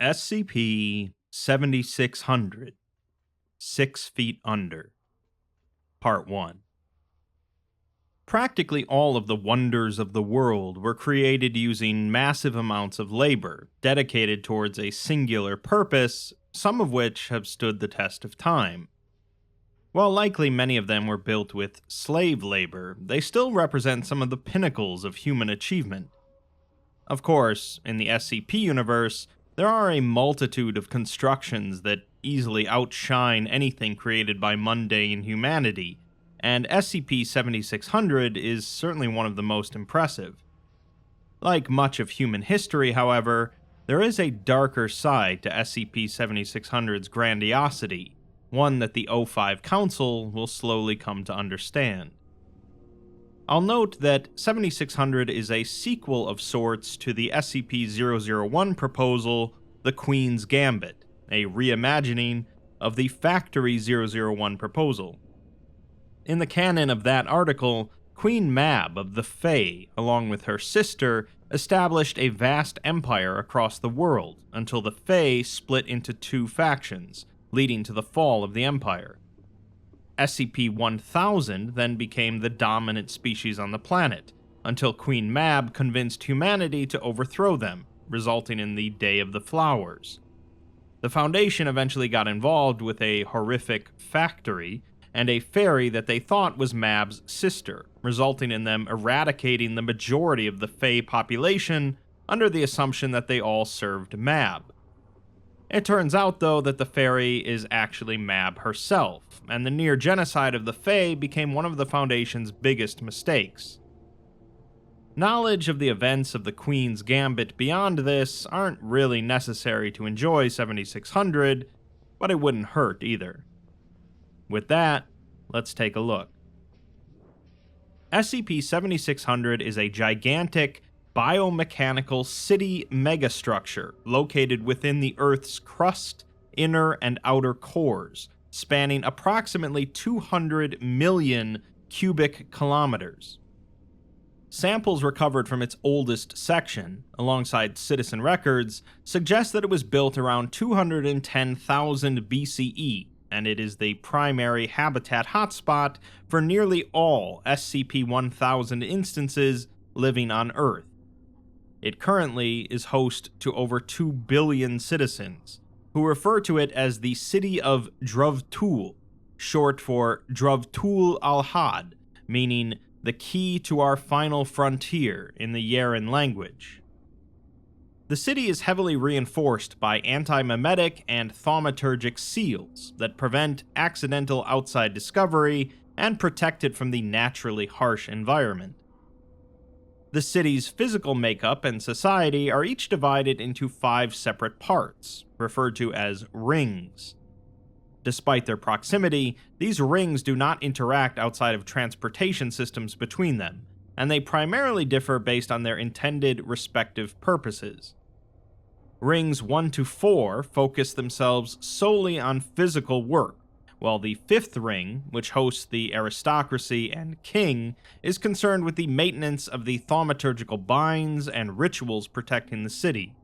SCP-7600, 6 Feet Under, Part 1. Practically all of the wonders of the world were created using massive amounts of labor, dedicated towards a singular purpose, some of which have stood the test of time. While likely many of them were built with slave labor, they still represent some of the pinnacles of human achievement. Of course, in the SCP universe, there are a multitude of constructions that easily outshine anything created by mundane humanity, and SCP-7600 is certainly one of the most impressive. Like much of human history, however, there is a darker side to SCP-7600's grandiosity, one that the O5 Council will slowly come to understand. I'll note that 7600 is a sequel of sorts to the SCP-001 proposal, the Queen's Gambit, a reimagining of the Factory 001 proposal. In the canon of that article, Queen Mab of the Fae, along with her sister, established a vast empire across the world until the Fae split into two factions, leading to the fall of the empire. SCP-1000 then became the dominant species on the planet, until Queen Mab convinced humanity to overthrow them, resulting in the Day of the Flowers. The Foundation eventually got involved with a horrific factory and a fairy that they thought was Mab's sister, resulting in them eradicating the majority of the Fae population under the assumption that they all served Mab. It turns out, though, that the fairy is actually Mab herself, and the near genocide of the Fae became one of the Foundation's biggest mistakes. Knowledge of the events of the Queen's Gambit beyond this aren't really necessary to enjoy 7600, but it wouldn't hurt either. With that, let's take a look. SCP-7600 is a gigantic, biomechanical city megastructure located within the Earth's crust, inner and outer cores, spanning approximately 200 million cubic kilometers. Samples recovered from its oldest section, alongside citizen records, suggest that it was built around 210,000 BCE, and it is the primary habitat hotspot for nearly all SCP-1000 instances living on Earth. It currently is host to over 2 billion citizens, who refer to it as the City of Drovtul, short for Drovtul al-Had, meaning the key to our final frontier in the Yarin language. The city is heavily reinforced by anti-memetic and thaumaturgic seals that prevent accidental outside discovery and protect it from the naturally harsh environment. The city's physical makeup and society are each divided into 5 separate parts, referred to as rings. Despite their proximity, these rings do not interact outside of transportation systems between them, and they primarily differ based on their intended respective purposes. Rings 1 to 4 focus themselves solely on physical work, while the 5th ring, which hosts the aristocracy and king, is concerned with the maintenance of the thaumaturgical binds and rituals protecting the city.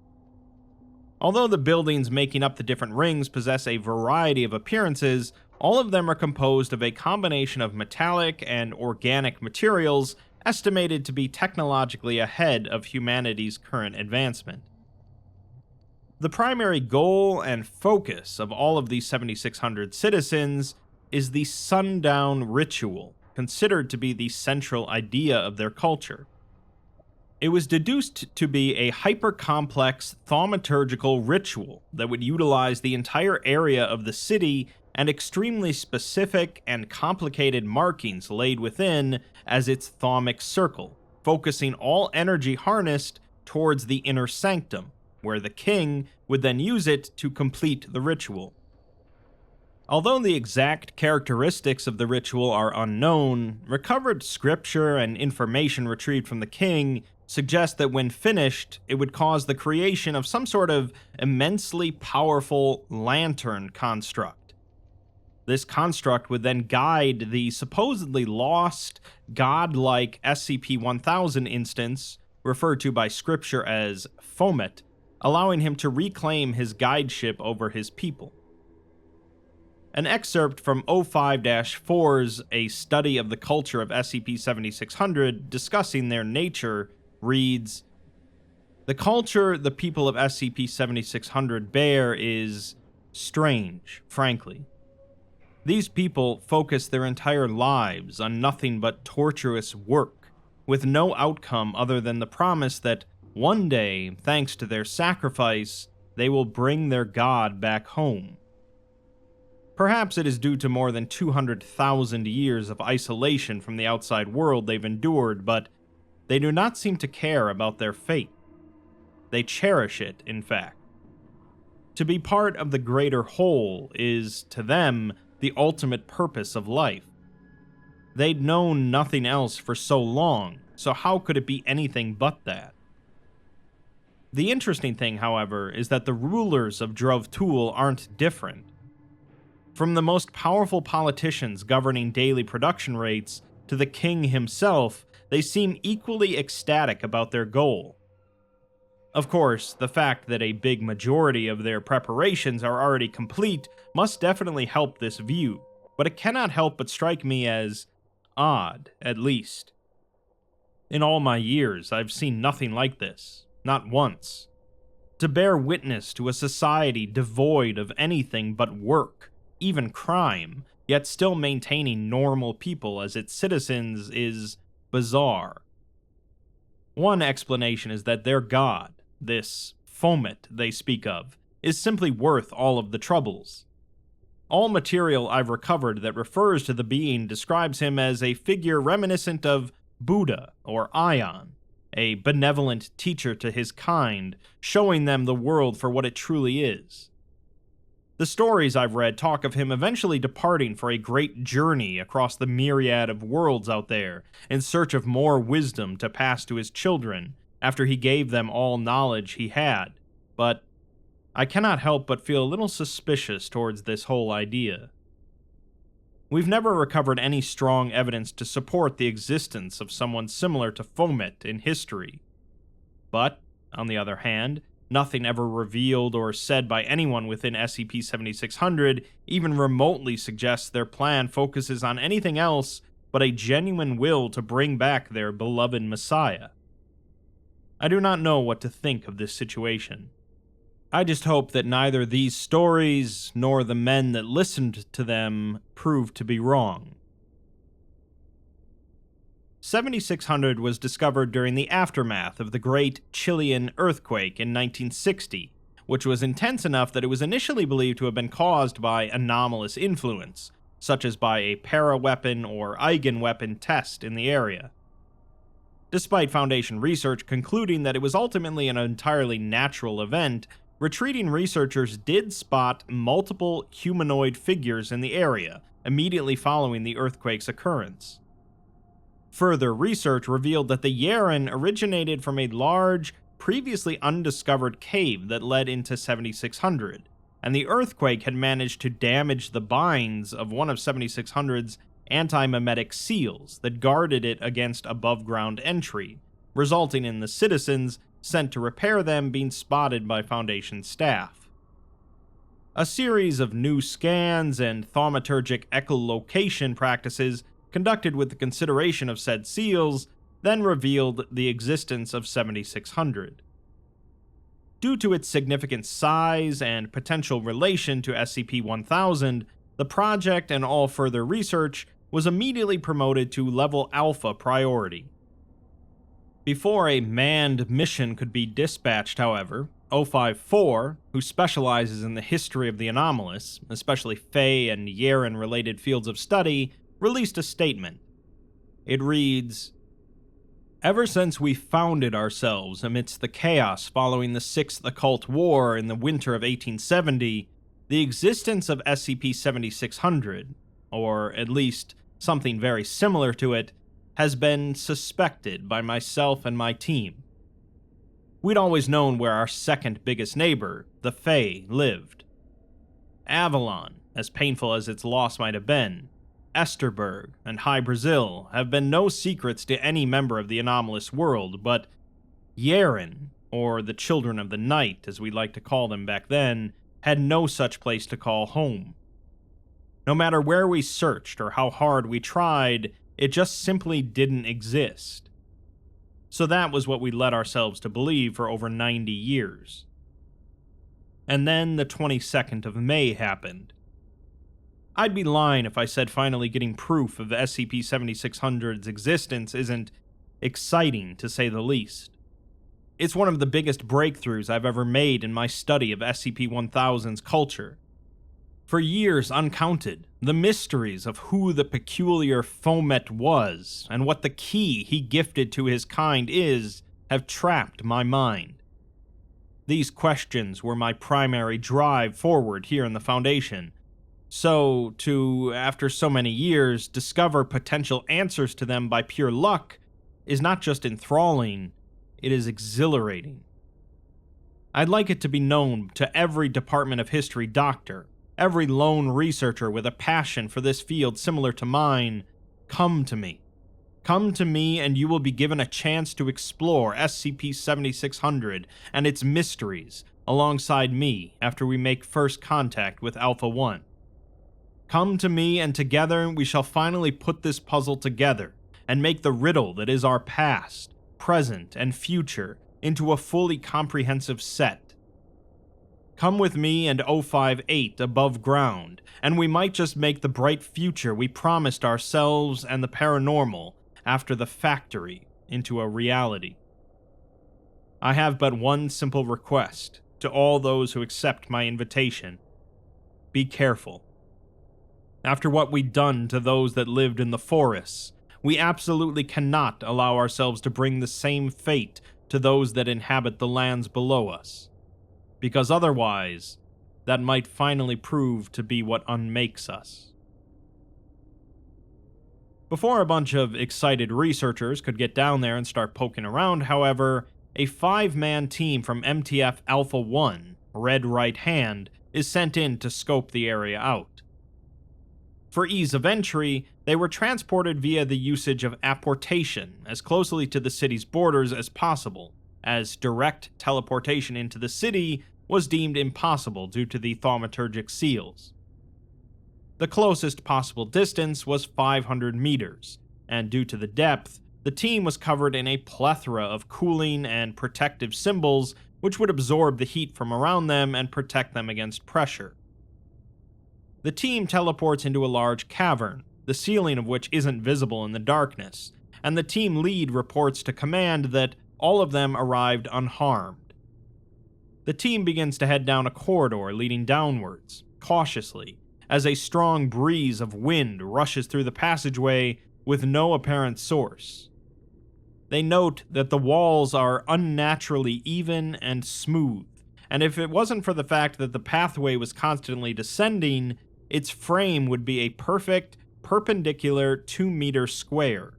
Although the buildings making up the different rings possess a variety of appearances, all of them are composed of a combination of metallic and organic materials estimated to be technologically ahead of humanity's current advancement. The primary goal and focus of all of these 7600 citizens is the Sundown ritual, considered to be the central idea of their culture. It was deduced to be a hyper-complex thaumaturgical ritual that would utilize the entire area of the city and extremely specific and complicated markings laid within as its thaumic circle, focusing all energy harnessed towards the inner sanctum, where the king would then use it to complete the ritual. Although the exact characteristics of the ritual are unknown, recovered scripture and information retrieved from the king suggest that when finished, it would cause the creation of some sort of immensely powerful lantern construct. This construct would then guide the supposedly lost, godlike SCP-1000 instance, referred to by scripture as Fomet, allowing him to reclaim his guideship over his people. An excerpt from 05-4's A Study of the Culture of SCP-7600 discussing their nature reads, "The culture the people of SCP-7600 bear is strange, frankly. These people focus their entire lives on nothing but torturous work, with no outcome other than the promise that one day, thanks to their sacrifice, they will bring their god back home. Perhaps it is due to more than 200,000 years of isolation from the outside world they've endured, but they do not seem to care about their fate. They cherish it, in fact. To be part of the greater whole is, to them, the ultimate purpose of life. They'd known nothing else for so long, so how could it be anything but that? The interesting thing, however, is that the rulers of Drov Tool aren't different. From the most powerful politicians governing daily production rates to the king himself, they seem equally ecstatic about their goal. Of course, the fact that a big majority of their preparations are already complete must definitely help this view, but it cannot help but strike me as odd, at least. In all my years, I've seen nothing like this, not once. To bear witness to a society devoid of anything but work, even crime, yet still maintaining normal people as its citizens is bizarre. One explanation is that their god, this Fomet they speak of, is simply worth all of the troubles. All material I've recovered that refers to the being describes him as a figure reminiscent of Buddha or Ion, a benevolent teacher to his kind, showing them the world for what it truly is. The stories I've read talk of him eventually departing for a great journey across the myriad of worlds out there in search of more wisdom to pass to his children after he gave them all knowledge he had, but I cannot help but feel a little suspicious towards this whole idea. We've never recovered any strong evidence to support the existence of someone similar to Fomet in history. But, on the other hand, nothing ever revealed or said by anyone within SCP-7600 even remotely suggests their plan focuses on anything else but a genuine will to bring back their beloved Messiah. I do not know what to think of this situation. I just hope that neither these stories nor the men that listened to them prove to be wrong. 7600 was discovered during the aftermath of the Great Chilean Earthquake in 1960, which was intense enough that it was initially believed to have been caused by anomalous influence, such as by a para-weapon or eigenweapon test in the area. Despite Foundation research concluding that it was ultimately an entirely natural event, retreating researchers did spot multiple humanoid figures in the area immediately following the earthquake's occurrence. Further research revealed that the Yarin originated from a large, previously undiscovered cave that led into 7600, and the earthquake had managed to damage the binds of one of 7600's anti-memetic seals that guarded it against above-ground entry, resulting in the citizens sent to repair them being spotted by Foundation staff. A series of new scans and thaumaturgic echolocation practices conducted with the consideration of said seals then revealed the existence of 7600. Due to its significant size and potential relation to SCP-1000, the project and all further research was immediately promoted to Level Alpha priority. Before a manned mission could be dispatched, however, 054, who specializes in the history of the anomalous, especially Fae and Yarin-related fields of study, released a statement. It reads, "Ever since we founded ourselves amidst the chaos following the Sixth Occult War in the winter of 1870, the existence of SCP-7600, or at least something very similar to it, has been suspected by myself and my team. We'd always known where our second biggest neighbor, the Fae, lived. Avalon, as painful as its loss might have been, Esterberg, and High Brazil have been no secrets to any member of the anomalous world, but Yarin, or the Children of the Night, as we like to call them back then, had no such place to call home. No matter where we searched or how hard we tried, it just simply didn't exist. So that was what we led ourselves to believe for over 90 years. And then the 22nd of May happened. I'd be lying if I said finally getting proof of SCP-7600's existence isn't exciting, to say the least. It's one of the biggest breakthroughs I've ever made in my study of SCP-1000's culture. For years uncounted, the mysteries of who the peculiar Fomet was and what the key he gifted to his kind is have trapped my mind. These questions were my primary drive forward here in the Foundation. So, after so many years, discover potential answers to them by pure luck is not just enthralling, it is exhilarating. I'd like it to be known to every Department of History doctor, every lone researcher with a passion for this field similar to mine, come to me. Come to me and you will be given a chance to explore SCP-7600 and its mysteries alongside me after we make first contact with Alpha-1. Come to me and together we shall finally put this puzzle together and make the riddle that is our past, present, and future into a fully comprehensive set. Come with me and 058 above ground, and we might just make the bright future we promised ourselves and the paranormal after the factory into a reality. I have but one simple request to all those who accept my invitation. Be careful. After what we've done to those that lived in the forests, we absolutely cannot allow ourselves to bring the same fate to those that inhabit the lands below us. Because otherwise, that might finally prove to be what unmakes us. Before a bunch of excited researchers could get down there and start poking around, however, a 5-man team from MTF Alpha-1, Red Right Hand, is sent in to scope the area out. For ease of entry, they were transported via the usage of apportation as closely to the city's borders as possible, as direct teleportation into the city was deemed impossible due to the thaumaturgic seals. The closest possible distance was 500 meters, and due to the depth, the team was covered in a plethora of cooling and protective symbols which would absorb the heat from around them and protect them against pressure. The team teleports into a large cavern, the ceiling of which isn't visible in the darkness, and the team lead reports to command that all of them arrived unharmed. The team begins to head down a corridor leading downwards, cautiously, as a strong breeze of wind rushes through the passageway with no apparent source. They note that the walls are unnaturally even and smooth, and if it wasn't for the fact that the pathway was constantly descending, its frame would be a perfect, perpendicular 2-meter square.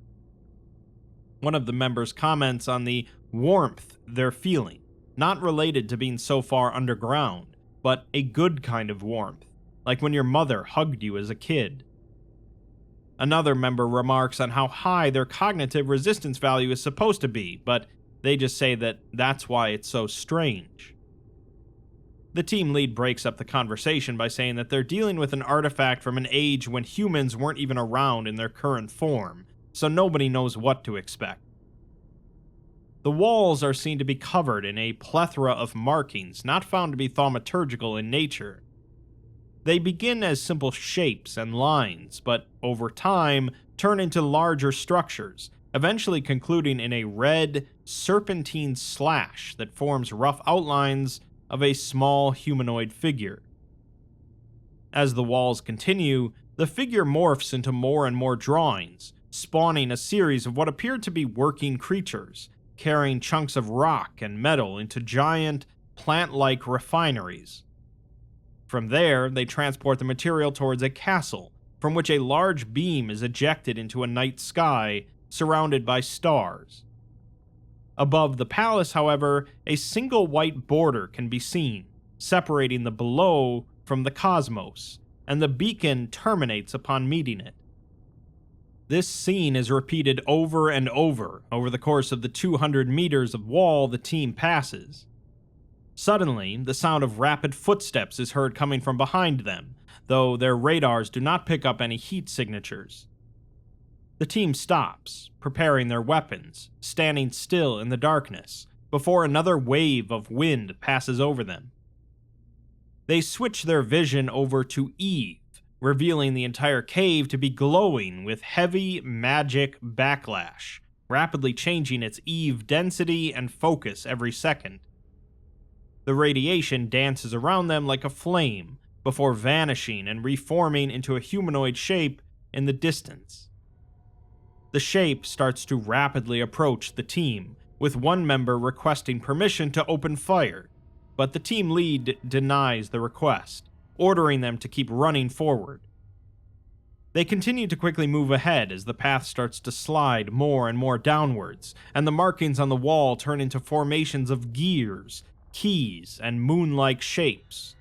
One of the members comments on the warmth they're feeling, not related to being so far underground, but a good kind of warmth, like when your mother hugged you as a kid. Another member remarks on how high their cognitive resistance value is supposed to be, but they just say that that's why it's so strange. The team lead breaks up the conversation by saying that they're dealing with an artifact from an age when humans weren't even around in their current form, so nobody knows what to expect. The walls are seen to be covered in a plethora of markings not found to be thaumaturgical in nature. They begin as simple shapes and lines, but over time turn into larger structures, eventually concluding in a red, serpentine slash that forms rough outlines of a small humanoid figure. As the walls continue, the figure morphs into more and more drawings, spawning a series of what appeared to be working creatures, carrying chunks of rock and metal into giant, plant-like refineries. From there, they transport the material towards a castle, from which a large beam is ejected into a night sky, surrounded by stars. Above the palace, however, a single white border can be seen, separating the below from the cosmos, and the beacon terminates upon meeting it. This scene is repeated over and over the course of the 200 meters of wall the team passes. Suddenly, the sound of rapid footsteps is heard coming from behind them, though their radars do not pick up any heat signatures. The team stops, preparing their weapons, standing still in the darkness, before another wave of wind passes over them. They switch their vision over to Eve, revealing the entire cave to be glowing with heavy magic backlash, rapidly changing its Eve density and focus every second. The radiation dances around them like a flame, before vanishing and reforming into a humanoid shape in the distance. The shape starts to rapidly approach the team, with one member requesting permission to open fire, but the team lead denies the request, ordering them to keep running forward. They continue to quickly move ahead as the path starts to slide more and more downwards, and the markings on the wall turn into formations of gears, keys, and moon-like shapes.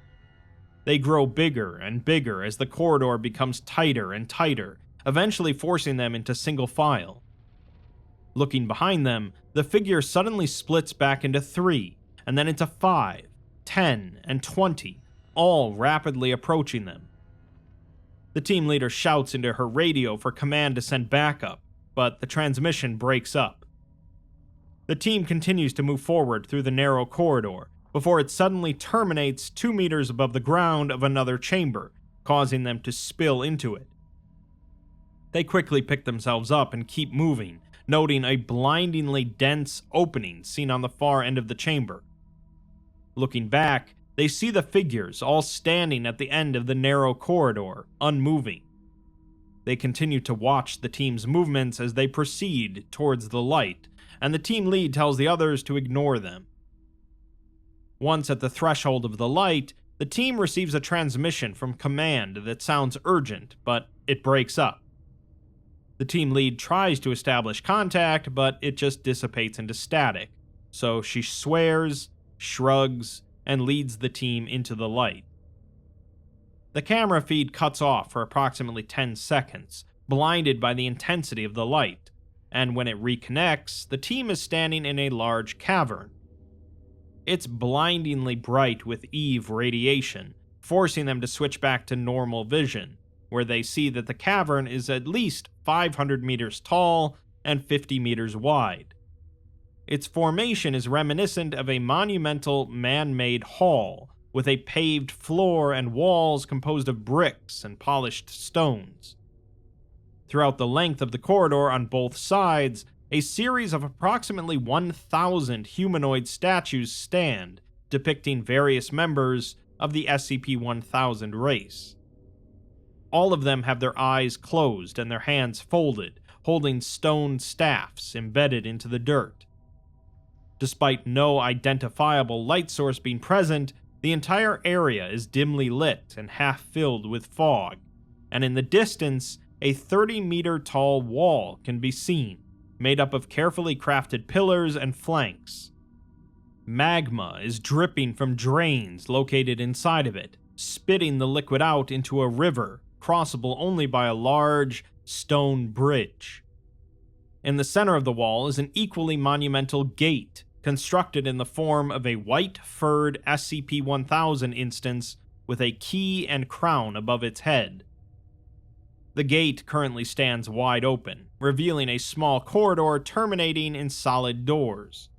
They grow bigger and bigger as the corridor becomes tighter and tighter, eventually forcing them into single file. Looking behind them, the figure suddenly splits back into 3, and then into 5, 10, and 20, all rapidly approaching them. The team leader shouts into her radio for command to send backup, but the transmission breaks up. The team continues to move forward through the narrow corridor, before it suddenly terminates 2 meters above the ground of another chamber, causing them to spill into it. They quickly pick themselves up and keep moving, noting a blindingly dense opening seen on the far end of the chamber. Looking back, they see the figures all standing at the end of the narrow corridor, unmoving. They continue to watch the team's movements as they proceed towards the light, and the team lead tells the others to ignore them. Once at the threshold of the light, the team receives a transmission from command that sounds urgent, but it breaks up. The team lead tries to establish contact, but it just dissipates into static, so she swears, shrugs, and leads the team into the light. The camera feed cuts off for approximately 10 seconds, blinded by the intensity of the light, and when it reconnects, the team is standing in a large cavern. It's blindingly bright with Eve radiation, forcing them to switch back to normal vision, where they see that the cavern is at least 500 meters tall and 50 meters wide. Its formation is reminiscent of a monumental man-made hall, with a paved floor and walls composed of bricks and polished stones. Throughout the length of the corridor on both sides, a series of approximately 1,000 humanoid statues stand, depicting various members of the SCP-1000 race. All of them have their eyes closed and their hands folded, holding stone staffs embedded into the dirt. Despite no identifiable light source being present, the entire area is dimly lit and half filled with fog, and in the distance, a 30-meter tall wall can be seen, made up of carefully crafted pillars and flanks. Magma is dripping from drains located inside of it, spitting the liquid out into a river, crossable only by a large stone bridge. In the center of the wall is an equally monumental gate, constructed in the form of a white-furred SCP-1000 instance with a key and crown above its head. The gate currently stands wide open, revealing a small corridor terminating in solid doors.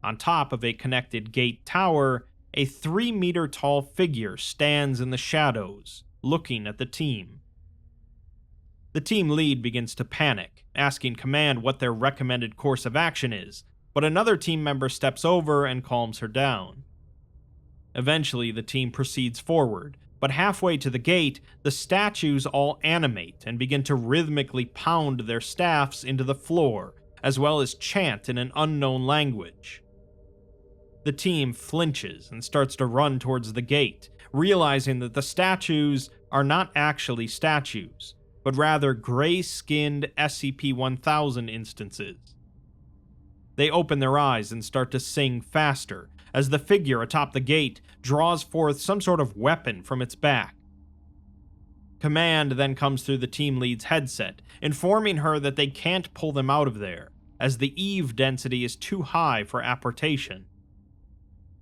On top of a connected gate tower, a 3-meter-tall figure stands in the shadows, looking at the team. The team lead begins to panic, asking command what their recommended course of action is, but another team member steps over and calms her down. Eventually, the team proceeds forward, but halfway to the gate, the statues all animate and begin to rhythmically pound their staffs into the floor, as well as chant in an unknown language. The team flinches and starts to run towards the gate, realizing that the statues are not actually statues, but rather gray-skinned SCP-1000 instances. They open their eyes and start to sing faster, as the figure atop the gate draws forth some sort of weapon from its back. Command then comes through the team lead's headset, informing her that they can't pull them out of there, as the Eve density is too high for apportation.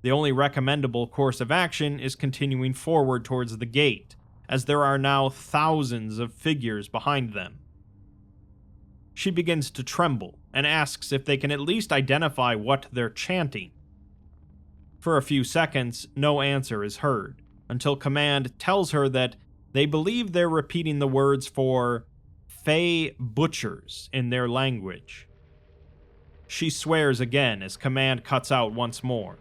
The only recommendable course of action is continuing forward towards the gate, as there are now thousands of figures behind them. She begins to tremble and asks if they can at least identify what they're chanting. For a few seconds, no answer is heard, until Command tells her that they believe they're repeating the words for Fey Butchers in their language. She swears again as Command cuts out once more.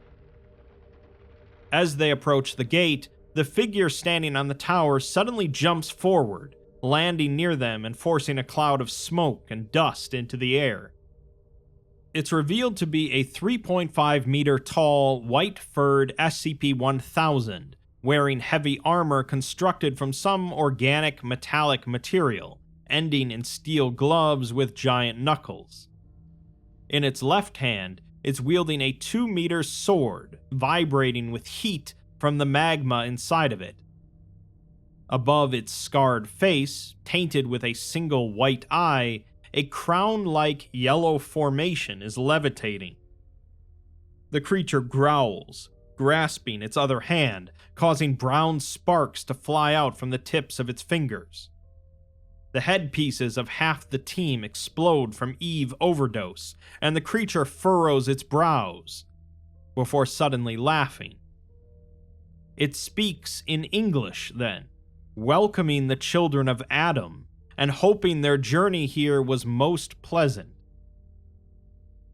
As they approach the gate, the figure standing on the tower suddenly jumps forward, landing near them and forcing a cloud of smoke and dust into the air. It's revealed to be a 3.5 meter tall, white-furred SCP-1000, wearing heavy armor constructed from some organic metallic material, ending in steel gloves with giant knuckles. In its left hand, it's wielding a 2-meter sword, vibrating with heat from the magma inside of it. Above its scarred face, tainted with a single white eye, a crown-like yellow formation is levitating. The creature growls, grasping its other hand, causing brown sparks to fly out from the tips of its fingers. The headpieces of half the team explode from Eve overdose, and the creature furrows its brows, before suddenly laughing. It speaks in English then, welcoming the children of Adam, and hoping their journey here was most pleasant.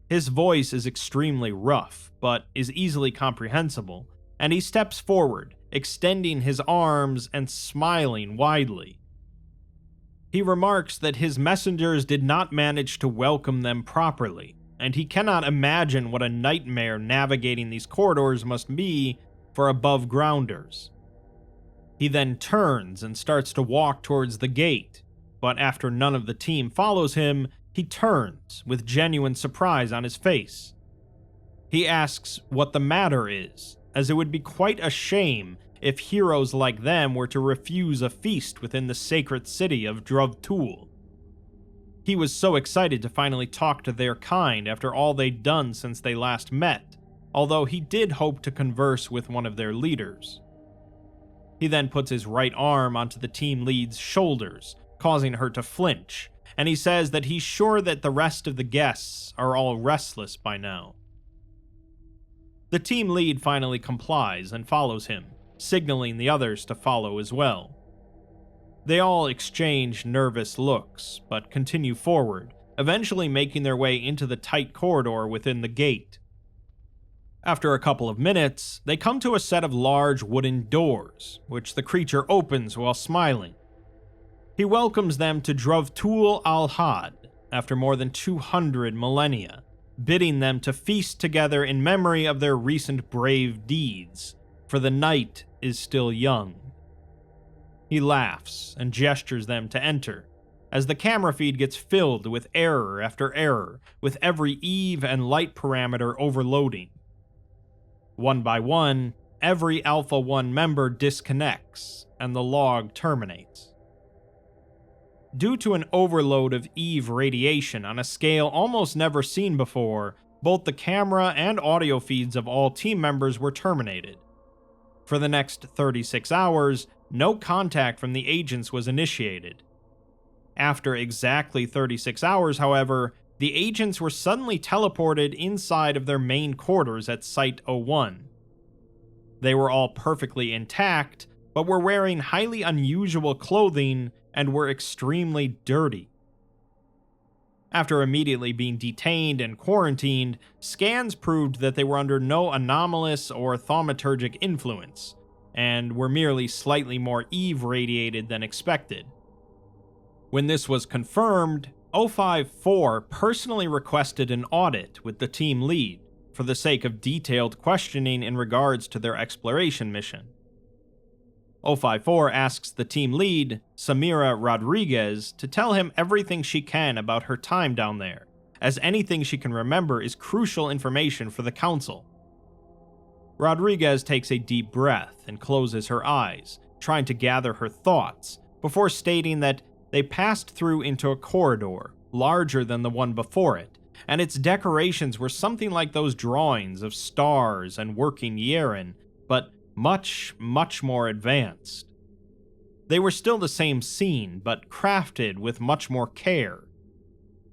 His voice is extremely rough, but is easily comprehensible, and he steps forward, extending his arms and smiling widely. He remarks that his messengers did not manage to welcome them properly, and he cannot imagine what a nightmare navigating these corridors must be for above-grounders. He then turns and starts to walk towards the gate, but after none of the team follows him, he turns with genuine surprise on his face. He asks what the matter is, as it would be quite a shame if heroes like them were to refuse a feast within the sacred city of Drovtul. He was so excited to finally talk to their kind after all they'd done since they last met, although he did hope to converse with one of their leaders. He then puts his right arm onto the team lead's shoulders, causing her to flinch, and he says that he's sure that the rest of the guests are all restless by now. The team lead finally complies and follows him, signaling the others to follow as well. They all exchange nervous looks, but continue forward, eventually making their way into the tight corridor within the gate. After a couple of minutes, they come to a set of large wooden doors, which the creature opens while smiling. He welcomes them to Drovtul al-Had after more than 200 millennia, bidding them to feast together in memory of their recent brave deeds, for the night is still young. He laughs and gestures them to enter, as the camera feed gets filled with error after error, with every Eve and light parameter overloading. One by one, every Alpha 1 member disconnects, and the log terminates. Due to an overload of Eve radiation on a scale almost never seen before, both the camera and audio feeds of all team members were terminated. For the next 36 hours, no contact from the agents was initiated. After exactly 36 hours, however, the agents were suddenly teleported inside of their main quarters at Site-01. They were all perfectly intact, but were wearing highly unusual clothing and were extremely dirty. After immediately being detained and quarantined, scans proved that they were under no anomalous or thaumaturgic influence, and were merely slightly more Eve-radiated than expected. When this was confirmed, 054 personally requested an audit with the team lead, for the sake of detailed questioning in regards to their exploration mission. 054 asks the team lead, Samira Rodriguez, to tell him everything she can about her time down there, as anything she can remember is crucial information for the Council. Rodriguez takes a deep breath and closes her eyes, trying to gather her thoughts, before stating that they passed through into a corridor, larger than the one before it, and its decorations were something like those drawings of stars and working Yarin, but much, much more advanced. They were still the same scene, but crafted with much more care.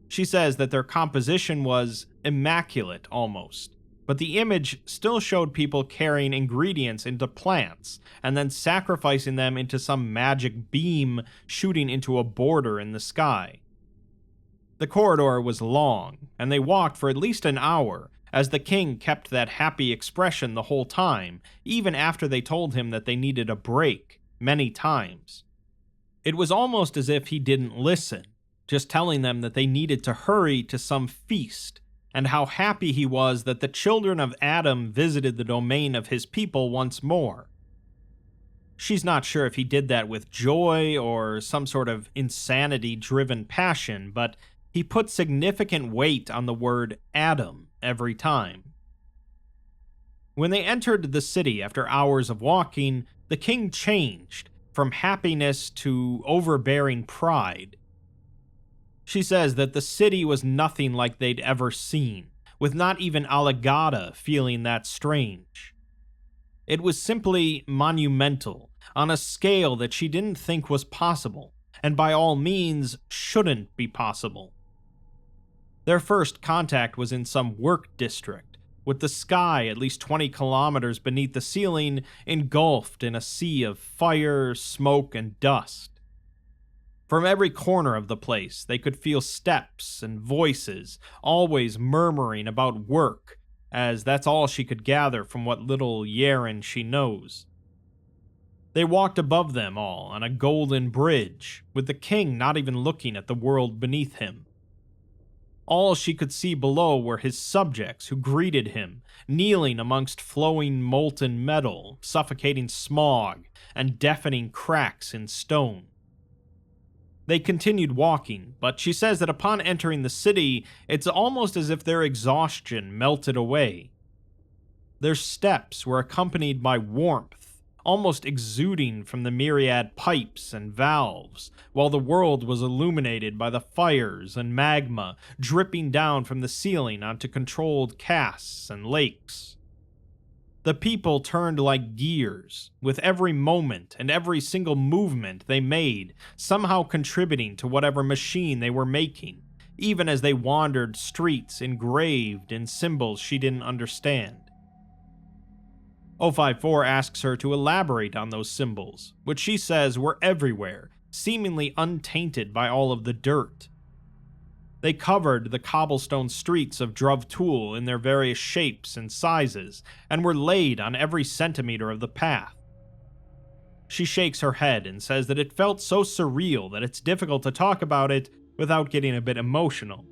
She says that their composition was immaculate almost, but the image still showed people carrying ingredients into plants and then sacrificing them into some magic beam shooting into a border in the sky. The corridor was long, and they walked for at least an hour, as the king kept that happy expression the whole time, even after they told him that they needed a break many times. It was almost as if he didn't listen, just telling them that they needed to hurry to some feast, and how happy he was that the children of Adam visited the domain of his people once more. She's not sure if he did that with joy or some sort of insanity-driven passion, but he put significant weight on the word Adam every time. When they entered the city after hours of walking, the king changed from happiness to overbearing pride. She says that the city was nothing like they'd ever seen, with not even Alagada feeling that strange. It was simply monumental, on a scale that she didn't think was possible, and by all means shouldn't be possible. Their first contact was in some work district, with the sky at least 20 kilometers beneath the ceiling engulfed in a sea of fire, smoke, and dust. From every corner of the place, they could feel steps and voices, always murmuring about work, as that's all she could gather from what little Yarin she knows. They walked above them all on a golden bridge, with the king not even looking at the world beneath him. All she could see below were his subjects who greeted him, kneeling amongst flowing molten metal, suffocating smog, and deafening cracks in stone. They continued walking, but she says that upon entering the city, it's almost as if their exhaustion melted away. Their steps were accompanied by warmth, almost exuding from the myriad pipes and valves, while the world was illuminated by the fires and magma dripping down from the ceiling onto controlled casts and lakes. The people turned like gears, with every moment and every single movement they made somehow contributing to whatever machine they were making, even as they wandered streets engraved in symbols she didn't understand. 054 asks her to elaborate on those symbols, which she says were everywhere, seemingly untainted by all of the dirt. They covered the cobblestone streets of Druvtul in their various shapes and sizes, and were laid on every centimeter of the path. She shakes her head and says that it felt so surreal that it's difficult to talk about it without getting a bit emotional.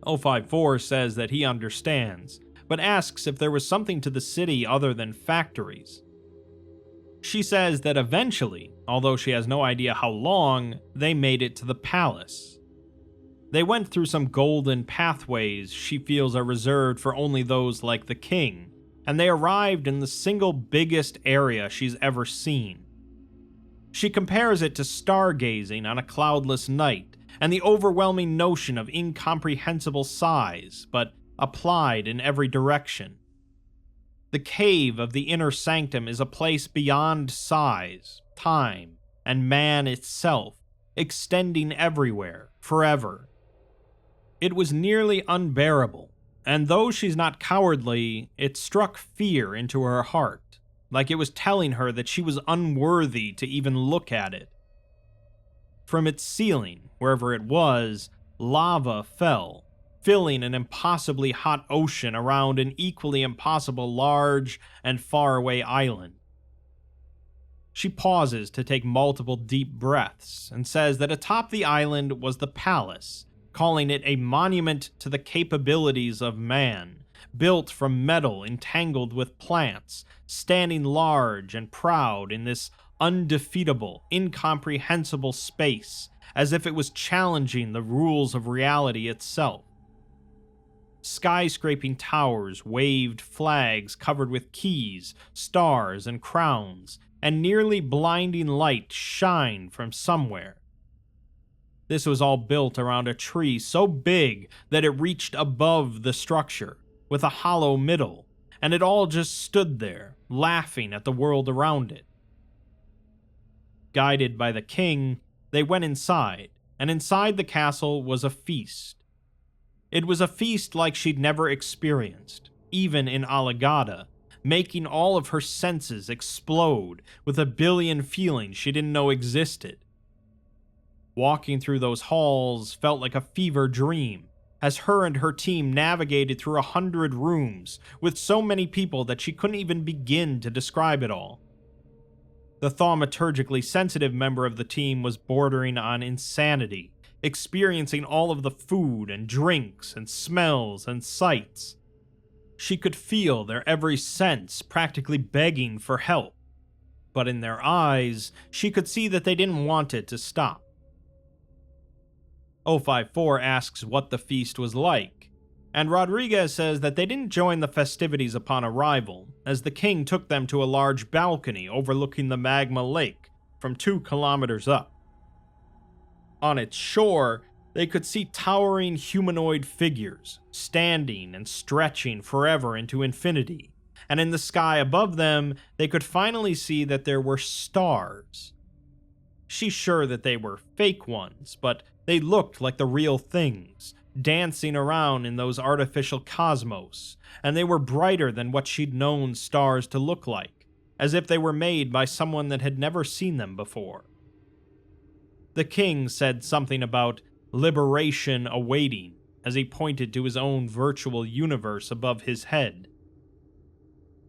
054 says that he understands, but asks if there was something to the city other than factories. She says that eventually, although she has no idea how long, they made it to the palace. They went through some golden pathways she feels are reserved for only those like the king, and they arrived in the single biggest area she's ever seen. She compares it to stargazing on a cloudless night, and the overwhelming notion of incomprehensible size, but applied in every direction. The cave of the inner sanctum is a place beyond size, time, and man itself, extending everywhere, forever. It was nearly unbearable, and though she's not cowardly, it struck fear into her heart, like it was telling her that she was unworthy to even look at it. From its ceiling, wherever it was, lava fell, filling an impossibly hot ocean around an equally impossible large and faraway island. She pauses to take multiple deep breaths and says that atop the island was the palace, calling it a monument to the capabilities of man, built from metal entangled with plants, standing large and proud in this undefeatable, incomprehensible space, as if it was challenging the rules of reality itself. Skyscraping towers waved flags covered with keys, stars, and crowns, and nearly blinding light shined from somewhere. This was all built around a tree so big that it reached above the structure, with a hollow middle, and it all just stood there, laughing at the world around it. Guided by the king, they went inside, and inside the castle was a feast. It was a feast like she'd never experienced, even in Alagada, making all of her senses explode with a billion feelings she didn't know existed. Walking through those halls felt like a fever dream, as her and her team navigated through 100 rooms with so many people that she couldn't even begin to describe it all. The thaumaturgically sensitive member of the team was bordering on insanity, experiencing all of the food and drinks and smells and sights. She could feel their every sense practically begging for help, but in their eyes, she could see that they didn't want it to stop. 054 asks what the feast was like, and Rodriguez says that they didn't join the festivities upon arrival, as the king took them to a large balcony overlooking the magma lake from 2 kilometers up. On its shore, they could see towering humanoid figures, standing and stretching forever into infinity, and in the sky above them, they could finally see that there were stars. She's sure that they were fake ones, but they looked like the real things, dancing around in those artificial cosmos, and they were brighter than what she'd known stars to look like, as if they were made by someone that had never seen them before. The king said something about liberation awaiting as he pointed to his own virtual universe above his head.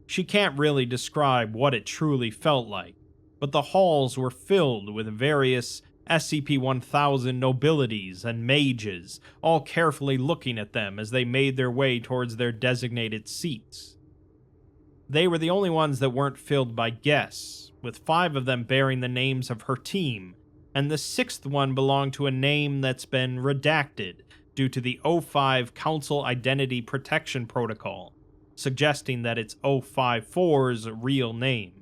She can't really describe what it truly felt like, but the halls were filled with various SCP-1000 nobilities and mages, all carefully looking at them as they made their way towards their designated seats. They were the only ones that weren't filled by guests, with 5 of them bearing the names of her team, and the 6th one belonged to a name that's been redacted due to the O5 Council Identity Protection Protocol, suggesting that it's 054's real name.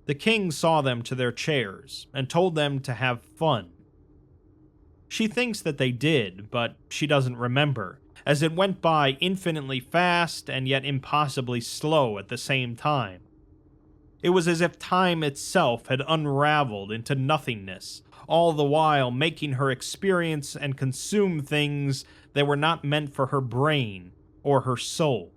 The king saw them to their chairs and told them to have fun. She thinks that they did, but she doesn't remember, as it went by infinitely fast and yet impossibly slow at the same time. It was as if time itself had unraveled into nothingness, all the while making her experience and consume things that were not meant for her brain or her soul.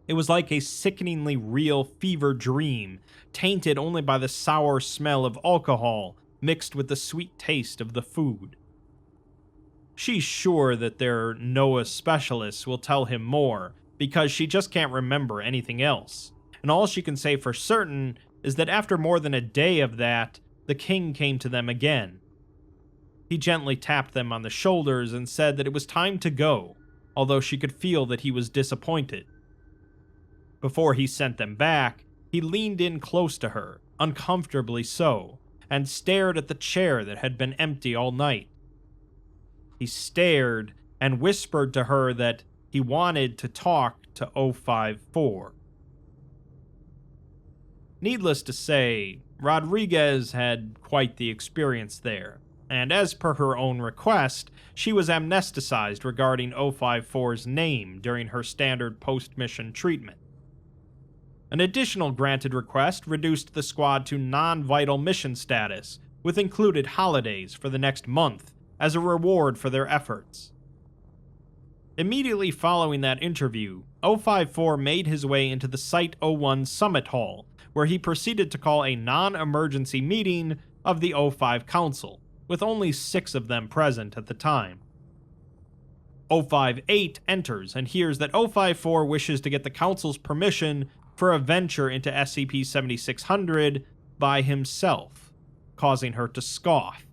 It was like a sickeningly real fever dream, tainted only by the sour smell of alcohol mixed with the sweet taste of the food. She's sure that their NOAA specialists will tell him more, because she just can't remember anything else, and all she can say for certain is that after more than a day of that, the king came to them again. He gently tapped them on the shoulders and said that it was time to go, although she could feel that he was disappointed. Before he sent them back, he leaned in close to her, uncomfortably so, and stared at the chair that had been empty all night. He stared and whispered to her that he wanted to talk to 054. Needless to say, Rodriguez had quite the experience there, and as per her own request, she was amnesticized regarding 054's name during her standard post-mission treatment. An additional granted request reduced the squad to non-vital mission status, with included holidays for the next month as a reward for their efforts. Immediately following that interview, 054 made his way into the Site-01 Summit Hall, where he proceeded to call a non-emergency meeting of the O5 Council, with only 6 of them present at the time. 058 enters and hears that 054 wishes to get the Council's permission for a venture into SCP-7600 by himself, causing her to scoff.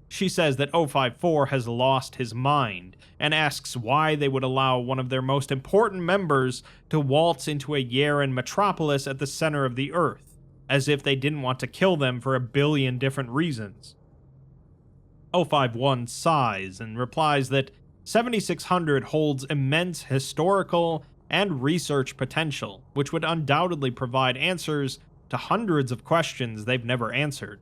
She says that 054 has lost his mind, and asks why they would allow one of their most important members to waltz into a Yarin metropolis at the center of the Earth, as if they didn't want to kill them for a billion different reasons. 051 sighs and replies that 7600 holds immense historical and research potential, which would undoubtedly provide answers to hundreds of questions they've never answered.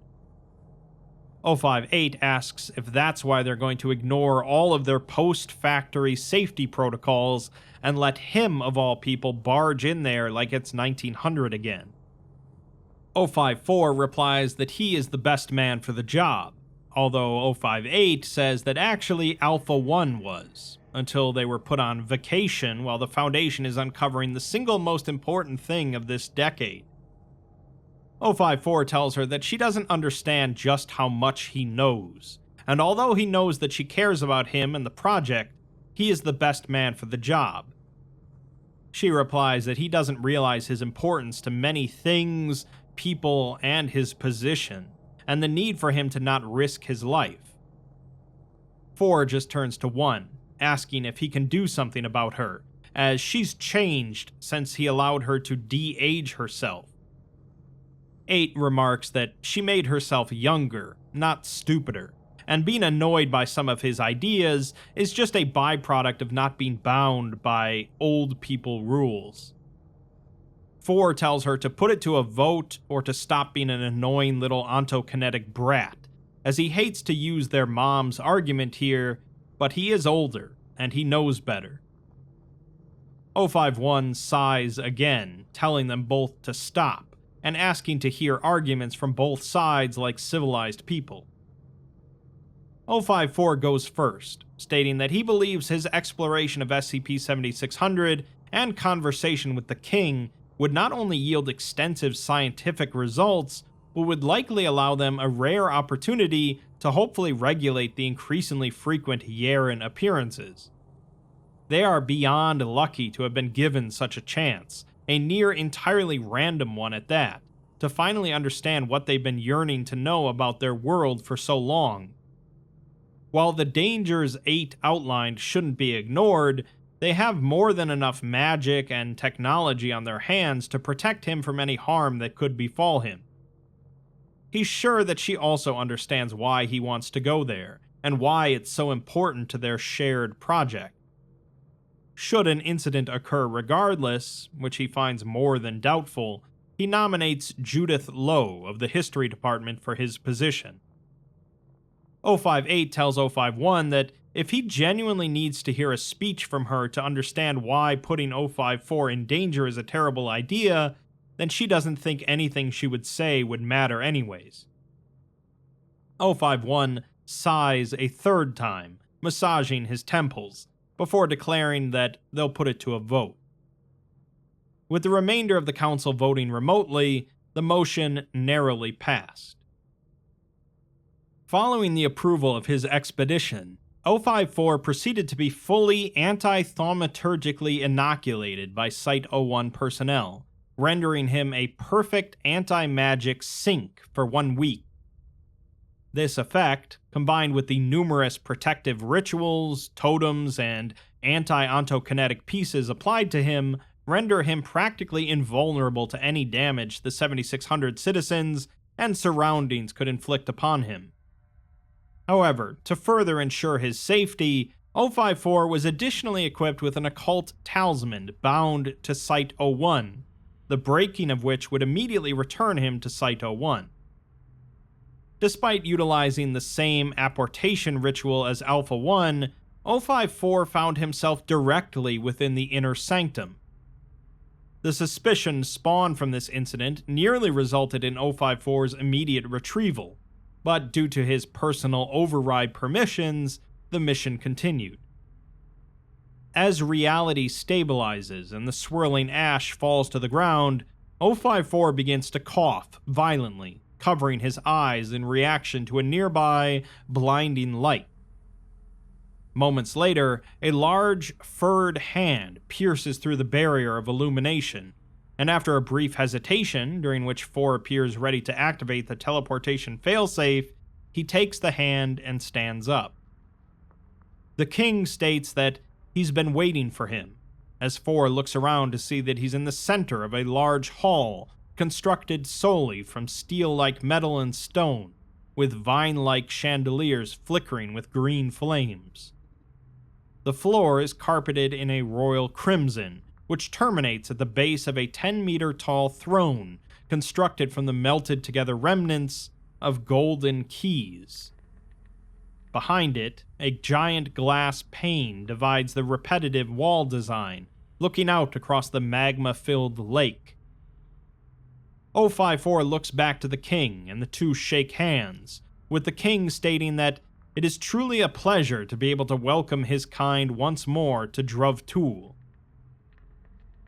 058 asks if that's why they're going to ignore all of their post-factory safety protocols and let him, of all people, barge in there like it's 1900 again. 054 replies that he is the best man for the job, although 058 says that actually Alpha 1 was, until they were put on vacation while the Foundation is uncovering the single most important thing of this decade. 054 tells her that she doesn't understand just how much he knows, and although he knows that she cares about him and the project, he is the best man for the job. She replies that he doesn't realize his importance to many things, people, and his position, and the need for him to not risk his life. 4 just turns to 1, asking if he can do something about her, as she's changed since he allowed her to de-age herself. 8 remarks that she made herself younger, not stupider, and being annoyed by some of his ideas is just a byproduct of not being bound by old people rules. 4 tells her to put it to a vote or to stop being an annoying little ontokinetic brat, as he hates to use their mom's argument here, but he is older, and he knows better. 051 sighs again, telling them both to stop, and asking to hear arguments from both sides like civilized people. 054 goes first, stating that he believes his exploration of SCP-7600 and conversation with the King would not only yield extensive scientific results, but would likely allow them a rare opportunity to hopefully regulate the increasingly frequent Yarin appearances. They are beyond lucky to have been given such a chance, a near entirely random one at that, to finally understand what they've been yearning to know about their world for so long. While the dangers 8 outlined shouldn't be ignored, they have more than enough magic and technology on their hands to protect him from any harm that could befall him. He's sure that she also understands why he wants to go there, and why it's so important to their shared project. Should an incident occur regardless, which he finds more than doubtful, he nominates Judith Lowe of the History Department for his position. 058 tells 051 that if he genuinely needs to hear a speech from her to understand why putting 054 in danger is a terrible idea, then she doesn't think anything she would say would matter anyways. 051 sighs a third time, massaging his temples, before declaring that they'll put it to a vote. With the remainder of the council voting remotely, the motion narrowly passed. Following the approval of his expedition, 054 proceeded to be fully anti-thaumaturgically inoculated by Site-01 personnel, rendering him a perfect anti-magic sync for 1 week. This effect, combined with the numerous protective rituals, totems, and anti-ontokinetic pieces applied to him, render him practically invulnerable to any damage the 7600 citizens and surroundings could inflict upon him. However, to further ensure his safety, 054 was additionally equipped with an occult talisman bound to Site-01, the breaking of which would immediately return him to Site-01. Despite utilizing the same apportation ritual as Alpha 1, 054 found himself directly within the inner sanctum. The suspicion spawned from this incident nearly resulted in 054's immediate retrieval, but due to his personal override permissions, the mission continued. As reality stabilizes and the swirling ash falls to the ground, 054 begins to cough violently, covering his eyes in reaction to a nearby blinding light. Moments later, a large, furred hand pierces through the barrier of illumination, and after a brief hesitation, during which 4 appears ready to activate the teleportation failsafe, he takes the hand and stands up. The king states that he's been waiting for him, as 4 looks around to see that he's in the center of a large hall constructed solely from steel-like metal and stone, with vine-like chandeliers flickering with green flames. The floor is carpeted in a royal crimson, which terminates at the base of a 10-meter tall throne constructed from the melted-together remnants of golden keys. Behind it, a giant glass pane divides the repetitive wall design, looking out across the magma-filled lake. 054 looks back to the king, and the two shake hands, with the king stating that it is truly a pleasure to be able to welcome his kind once more to Druv Tool.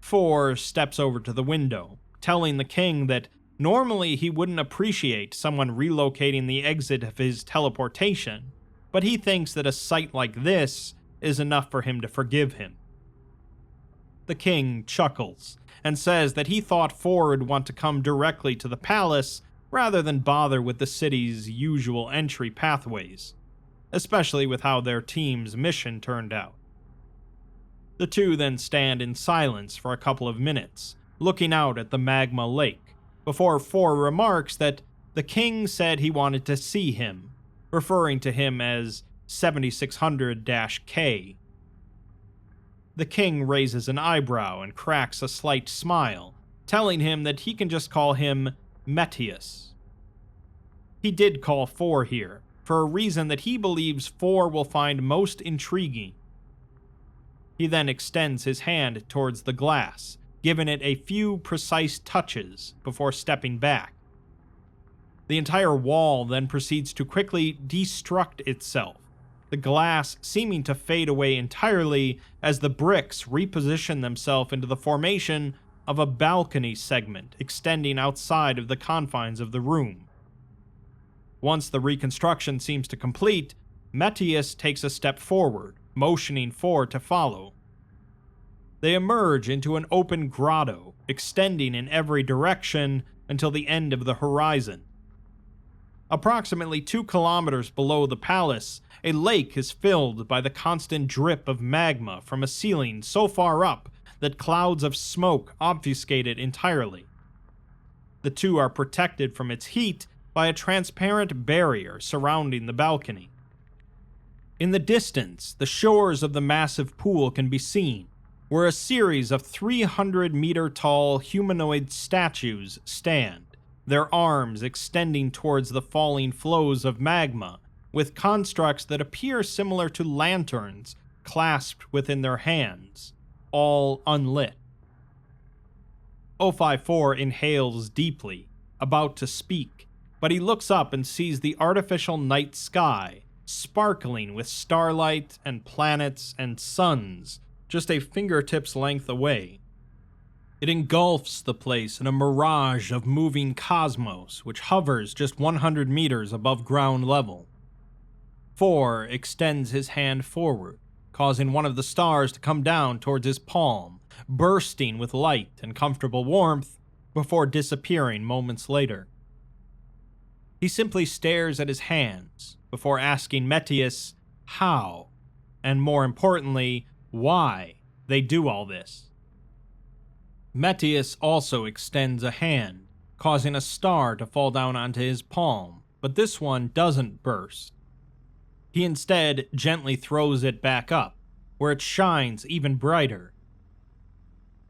4 steps over to the window, telling the king that normally he wouldn't appreciate someone relocating the exit of his teleportation, but he thinks that a sight like this is enough for him to forgive him. The king chuckles and says that he thought 4 would want to come directly to the palace rather than bother with the city's usual entry pathways, especially with how their team's mission turned out. The two then stand in silence for a couple of minutes, looking out at the magma lake, before 4 remarks that the king said he wanted to see him, referring to him as 7600-K. The king raises an eyebrow and cracks a slight smile, telling him that he can just call him Metius. He did call 4 here, for a reason that he believes 4 will find most intriguing. He then extends his hand towards the glass, giving it a few precise touches before stepping back. The entire wall then proceeds to quickly destruct itself, the glass seeming to fade away entirely as the bricks reposition themselves into the formation of a balcony segment extending outside of the confines of the room. Once the reconstruction seems to complete, Metius takes a step forward, motioning 4 to follow. They emerge into an open grotto, extending in every direction until the end of the horizon. Approximately 2 kilometers below the palace, a lake is filled by the constant drip of magma from a ceiling so far up that clouds of smoke obfuscate it entirely. The two are protected from its heat by a transparent barrier surrounding the balcony. In the distance, the shores of the massive pool can be seen, where a series of 300-meter-tall humanoid statues stand, their arms extending towards the falling flows of magma, with constructs that appear similar to lanterns clasped within their hands, all unlit. 054 inhales deeply, about to speak, but he looks up and sees the artificial night sky, sparkling with starlight and planets and suns, just a fingertip's length away. It engulfs the place in a mirage of moving cosmos, which hovers just 100 meters above ground level. 4 extends his hand forward, causing one of the stars to come down towards his palm, bursting with light and comfortable warmth, before disappearing moments later. He simply stares at his hands, before asking Metius how, and more importantly, why they do all this. Metius also extends a hand, causing a star to fall down onto his palm, but this one doesn't burst. He instead gently throws it back up, where it shines even brighter.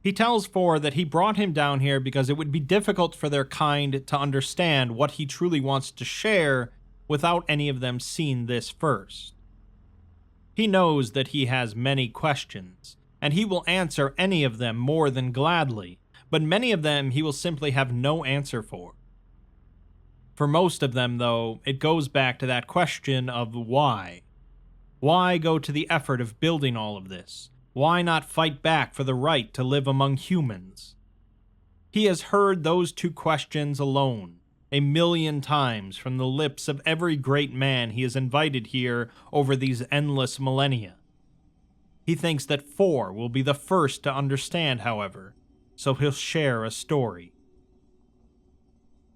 He tells 4 that he brought him down here because it would be difficult for their kind to understand what he truly wants to share without any of them seeing this first. He knows that he has many questions, and he will answer any of them more than gladly, but many of them he will simply have no answer for. For most of them, though, it goes back to that question of why. Why go to the effort of building all of this? Why not fight back for the right to live among humans? He has heard those 2 questions alone, 1,000,000 times from the lips of every great man he has invited here over these endless millennia. He thinks that 4 will be the first to understand, however, so he'll share a story.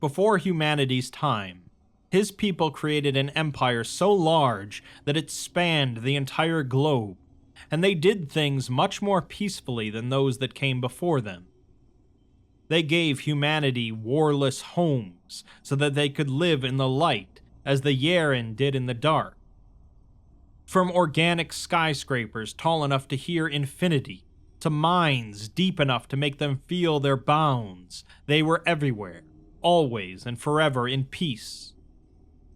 Before humanity's time, his people created an empire so large that it spanned the entire globe, and they did things much more peacefully than those that came before them. They gave humanity warless homes so that they could live in the light, as the Yarin did in the dark. From organic skyscrapers tall enough to hear infinity, to minds deep enough to make them feel their bounds. They were everywhere, always and forever in peace.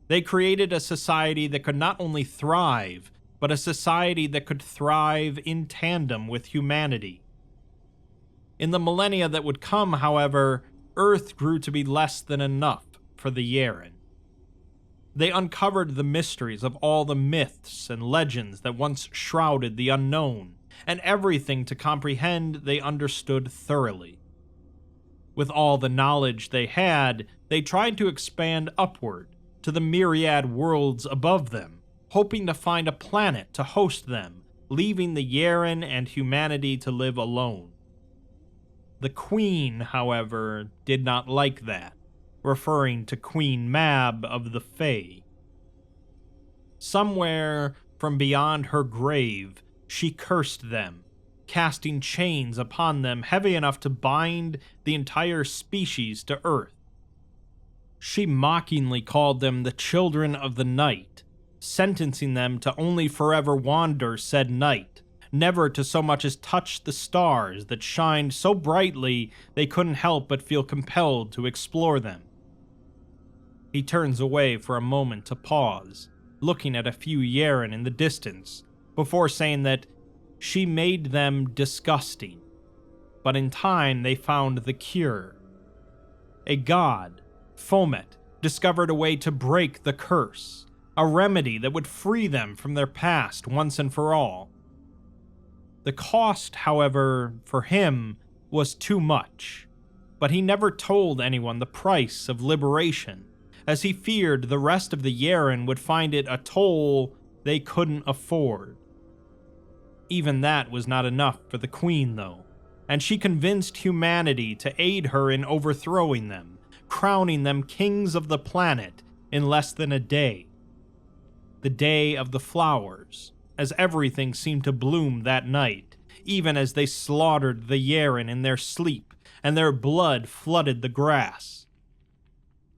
They created a society that could not only thrive, but a society that could thrive in tandem with humanity. In the millennia that would come, however, Earth grew to be less than enough for the Yarin. They uncovered the mysteries of all the myths and legends that once shrouded the unknown, and everything to comprehend they understood thoroughly. With all the knowledge they had, they tried to expand upward to the myriad worlds above them, hoping to find a planet to host them, leaving the Yarin and humanity to live alone. The Queen, however, did not like that, referring to Queen Mab of the Fae. Somewhere from beyond her grave, she cursed them, casting chains upon them heavy enough to bind the entire species to Earth. She mockingly called them the Children of the Night, sentencing them to only forever wander said night, never to so much as touch the stars that shined so brightly they couldn't help but feel compelled to explore them. He turns away for a moment to pause, looking at a few Yarin in the distance, before saying that she made them disgusting, but in time they found the cure. A god, Fomet, discovered a way to break the curse, a remedy that would free them from their past once and for all. The cost, however, for him was too much, but he never told anyone the price of liberation, as he feared the rest of the Yarin would find it a toll they couldn't afford. Even that was not enough for the Queen, though, and she convinced humanity to aid her in overthrowing them, crowning them kings of the planet in less than a day. The Day of the Flowers, as everything seemed to bloom that night, even as they slaughtered the Yarin in their sleep, and their blood flooded the grass.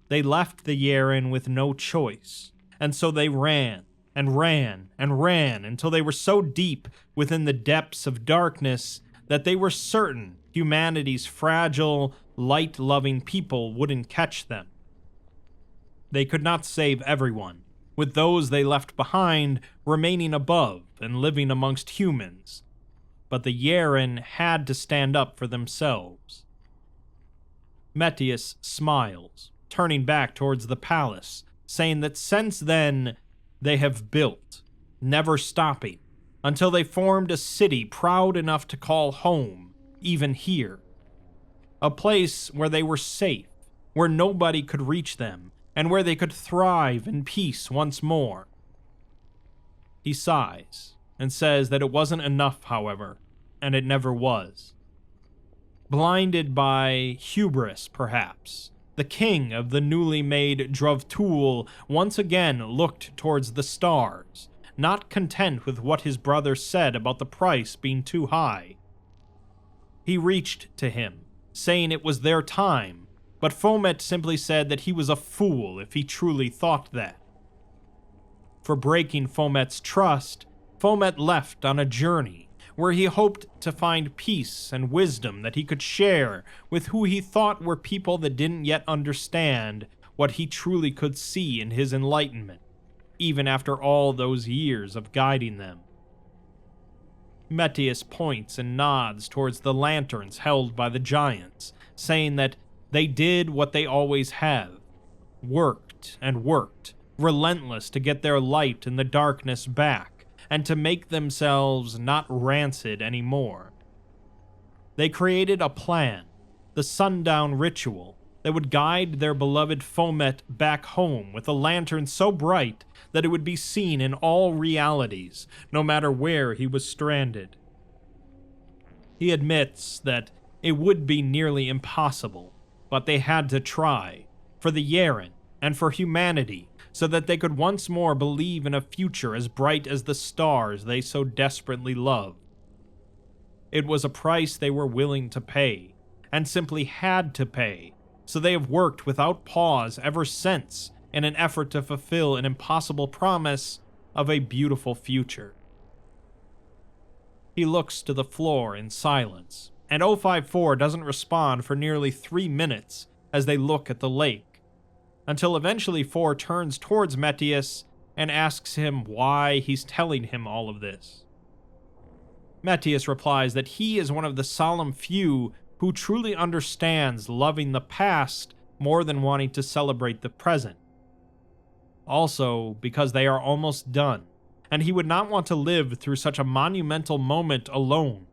They left the Yarin with no choice, and so they ran, and ran, and ran, until they were so deep within the depths of darkness that they were certain humanity's fragile, light-loving people wouldn't catch them. They could not save everyone, with those they left behind remaining above and living amongst humans, but the Yarin had to stand up for themselves. Metius smiles, turning back towards the palace, saying that since then they have built, never stopping, until they formed a city proud enough to call home, even here. A place where they were safe, where nobody could reach them, and where they could thrive in peace once more. He sighs, and says that it wasn't enough, however, and it never was. Blinded by hubris, perhaps, the king of the newly made Drovtul once again looked towards the stars, not content with what his brother said about the price being too high. He reached to him, saying it was their time, but Fomet simply said that he was a fool if he truly thought that. For breaking Fomet's trust, Fomet left on a journey where he hoped to find peace and wisdom that he could share with who he thought were people that didn't yet understand what he truly could see in his enlightenment, even after all those years of guiding them. Metius points and nods towards the lanterns held by the giants, saying that they did what they always have, worked and worked, relentless to get their light in the darkness back, and to make themselves not rancid anymore. They created a plan, the Sundown ritual, that would guide their beloved Fomet back home with a lantern so bright that it would be seen in all realities, no matter where he was stranded. He admits that it would be nearly impossible, but they had to try, for the Yarin and for humanity, so that they could once more believe in a future as bright as the stars they so desperately loved. It was a price they were willing to pay, and simply had to pay, so they have worked without pause ever since in an effort to fulfill an impossible promise of a beautiful future. He looks to the floor in silence, and 054 doesn't respond for nearly 3 minutes as they look at the lake, until eventually 4 turns towards Metius and asks him why he's telling him all of this. Metius replies that he is one of the solemn few who truly understands loving the past more than wanting to celebrate the present. Also, because they are almost done, and he would not want to live through such a monumental moment alone.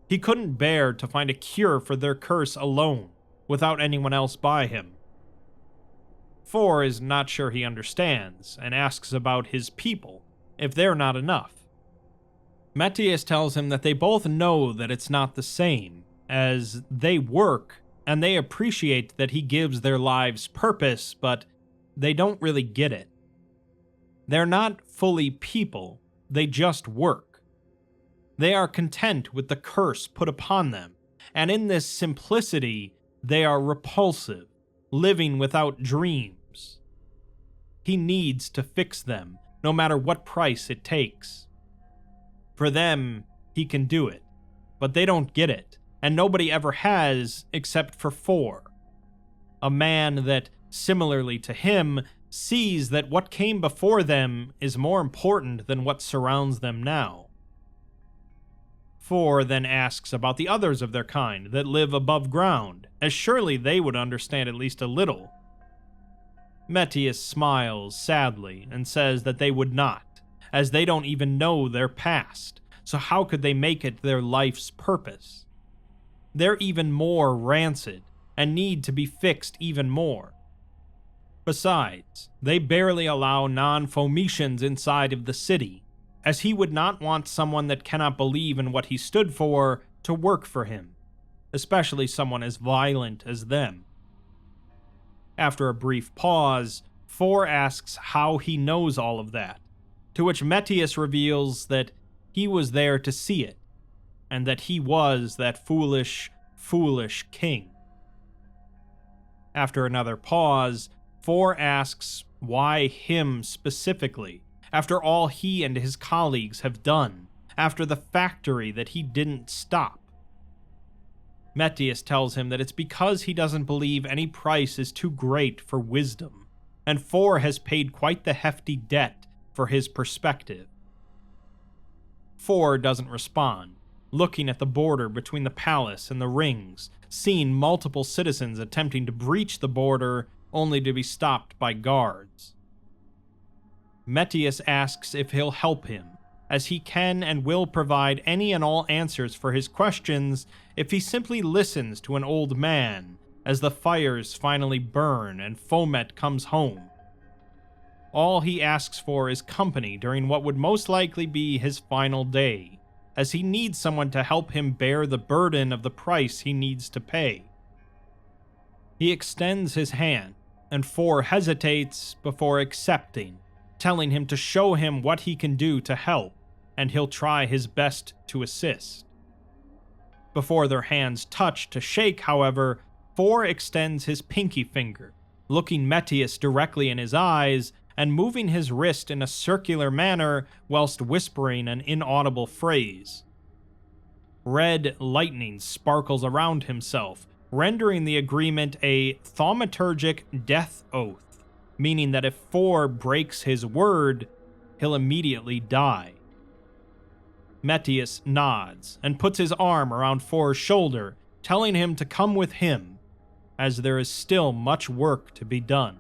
He couldn't bear to find a cure for their curse alone, without anyone else by him. 4 is not sure he understands, and asks about his people, if they're not enough. Metius tells him that they both know that it's not the same, as they work, and they appreciate that he gives their lives purpose, but they don't really get it. They're not fully people, they just work. They are content with the curse put upon them, and in this simplicity, they are repulsive, living without dreams. He needs to fix them, no matter what price it takes. For them, he can do it, but they don't get it, and nobody ever has except for 4. A man that, similarly to him, sees that what came before them is more important than what surrounds them now. 4 then asks about the others of their kind that live above ground, as surely they would understand at least a little. Metius smiles sadly and says that they would not, as they don't even know their past, so how could they make it their life's purpose? They're even more rancid, and need to be fixed even more. Besides, they barely allow non-Phometians inside of the city, as he would not want someone that cannot believe in what he stood for to work for him, especially someone as violent as them. After a brief pause, 4 asks how he knows all of that, to which Metius reveals that he was there to see it, and that he was that foolish, foolish king. After another pause, 4 asks why him specifically, after all he and his colleagues have done, after the factory that he didn't stop. Metius tells him that it's because he doesn't believe any price is too great for wisdom, and 4 has paid quite the hefty debt for his perspective. 4 doesn't respond, looking at the border between the palace and the rings, seeing multiple citizens attempting to breach the border only to be stopped by guards. Metius asks if he'll help him, as he can and will provide any and all answers for his questions if he simply listens to an old man as the fires finally burn and Fomet comes home. All he asks for is company during what would most likely be his final day, as he needs someone to help him bear the burden of the price he needs to pay. He extends his hand, and 4 hesitates before accepting, telling him to show him what he can do to help, and he'll try his best to assist. Before their hands touch to shake, however, 4 extends his pinky finger, looking Metius directly in his eyes and moving his wrist in a circular manner whilst whispering an inaudible phrase. Red lightning sparkles around himself, rendering the agreement a thaumaturgic death oath, meaning that if 4 breaks his word, he'll immediately die. Metius nods and puts his arm around 4's shoulder, telling him to come with him, as there is still much work to be done.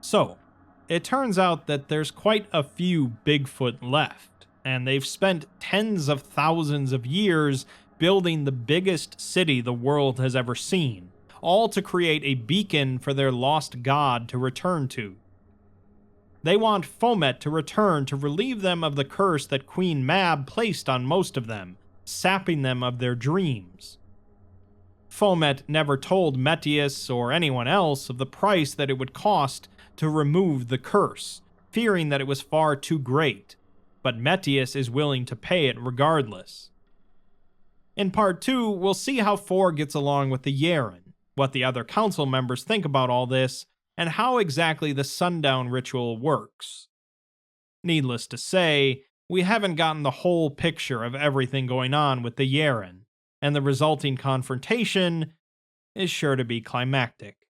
So, it turns out that there's quite a few Bigfoot left, and they've spent tens of thousands of years building the biggest city the world has ever seen, all to create a beacon for their lost god to return to. They want Fomet to return to relieve them of the curse that Queen Mab placed on most of them, sapping them of their dreams. Fomet never told Metius or anyone else of the price that it would cost to remove the curse, fearing that it was far too great, but Metius is willing to pay it regardless. In Part 2, we'll see how 4 gets along with the Yarin, what the other council members think about all this, and how exactly the Sundown ritual works. Needless to say, we haven't gotten the whole picture of everything going on with the Yarin, and the resulting confrontation is sure to be climactic.